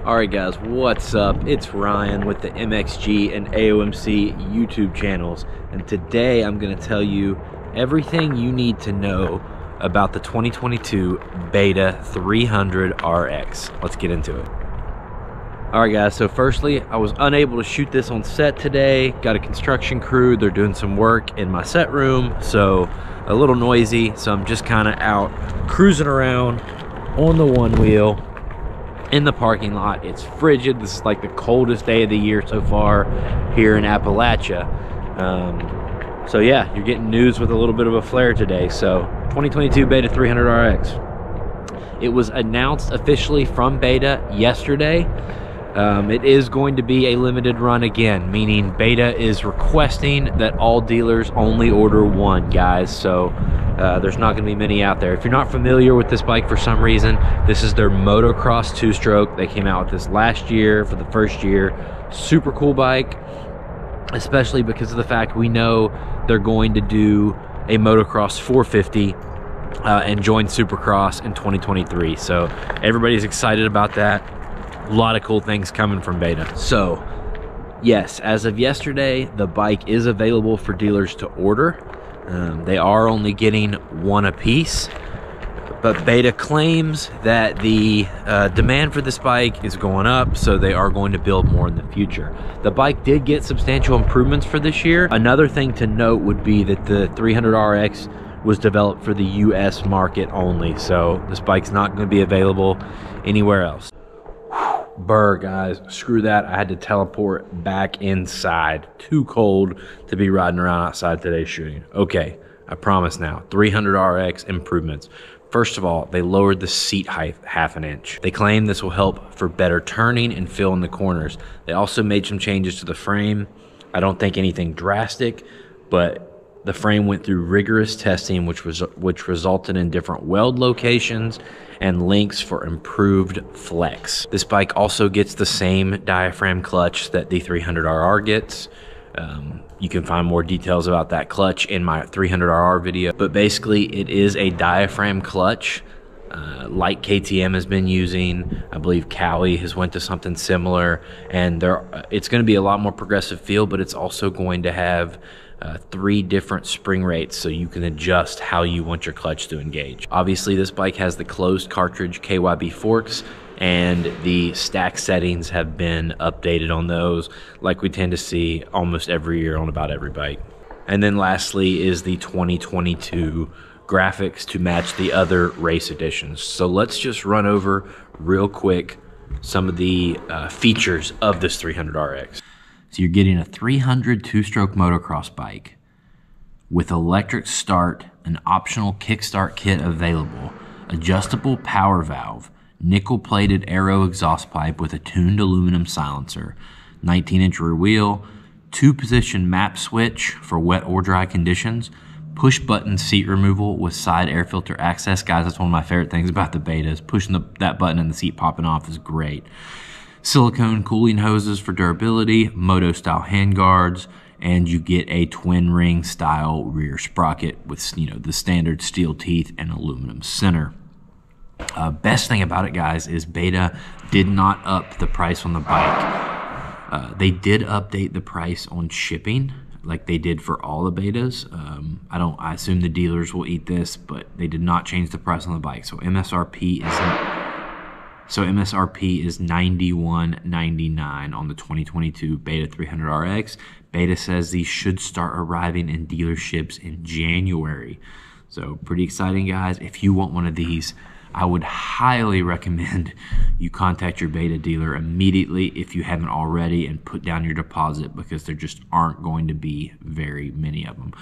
Alright guys, what's up? It's Ryan with the MXG and AOMC YouTube channels, and today I'm going to tell you everything you need to know about the 2022 Beta 300 RX. Let's get into it. Alright guys, so firstly, I was unable to shoot this on set today. Got a construction crew, they're doing some work in my set room, so a little noisy, so I'm just kind of out cruising around on the one wheel in the parking lot. It's frigid. This is like the coldest day of the year so far here in Appalachia. So yeah, you're getting news with a little bit of a flare today. So 2022 Beta 300 RX. It was announced officially from Beta yesterday. It is going to be a limited run again, meaning Beta is requesting that all dealers only order one, guys. So there's not going to be many out there. If you're not familiar with this bike for some reason, this is their motocross two-stroke. They came out with this last year for the first year. Super cool bike, especially because of the fact we know they're going to do a motocross 450 and join Supercross in 2023. So everybody's excited about that. A lot of cool things coming from Beta. So yes, as of yesterday, the bike is available for dealers to order. They are only getting one a piece, but Beta claims that the demand for this bike is going up, so they are going to build more in the future. The bike did get substantial improvements for this year. Another thing to note would be that the 300 RX was developed for the US market only, so this bike's not going to be available anywhere else. Burr, guys, screw that. I had to teleport back inside. Too cold to be riding around outside today shooting. Okay, I promise now. 300 RX improvements. First of all, they lowered the seat height half an inch. They claim this will help for better turning and fill in the corners. They also made some changes to the frame. I don't think anything drastic, but the frame went through rigorous testing, which resulted in different weld locations and links for improved flex. This bike also gets the same diaphragm clutch that the 300RR gets. You can find more details about that clutch in my 300RR video, but basically it is a diaphragm clutch like KTM has been using. I believe Cowie has went to something similar, and it's going to be a lot more progressive feel, but it's also going to have 3 different spring rates, so you can adjust how you want your clutch to engage. Obviously, this bike has the closed cartridge KYB forks, and the stack settings have been updated on those, like we tend to see almost every year on about every bike. And then lastly is the 2022 graphics to match the other race editions. So let's just run over real quick some of the features of this 300RX. So you're getting a 300 two-stroke motocross bike with electric start, an optional kickstart kit available, adjustable power valve, nickel-plated aero exhaust pipe with a tuned aluminum silencer, 19-inch rear wheel, 2-position map switch for wet or dry conditions, push-button seat removal with side air filter access. Guys, that's one of my favorite things about the Betas. Pushing that button and the seat popping off is great. Silicone cooling hoses for durability, moto-style handguards, and you get a twin ring style rear sprocket with, you know, the standard steel teeth and aluminum center. Best thing about it, guys, is Beta did not up the price on the bike. They did update the price on shipping, like they did for all the Betas. I assume the dealers will eat this, but they did not change the price on the bike. So MSRP is $91.99 on the 2022 Beta 300RX. Beta says these should start arriving in dealerships in January. So pretty exciting, guys. If you want one of these, I would highly recommend you contact your Beta dealer immediately if you haven't already, and put down your deposit, because there just aren't going to be very many of them.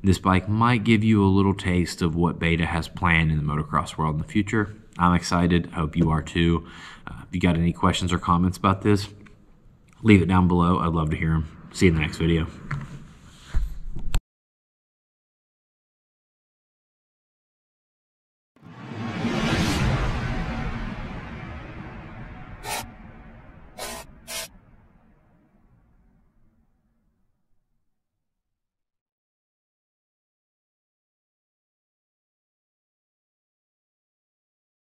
This bike might give you a little taste of what Beta has planned in the motocross world in the future. I'm excited. I hope you are too. If you got any questions or comments about this, leave it down below. I'd love to hear them. See you in the next video.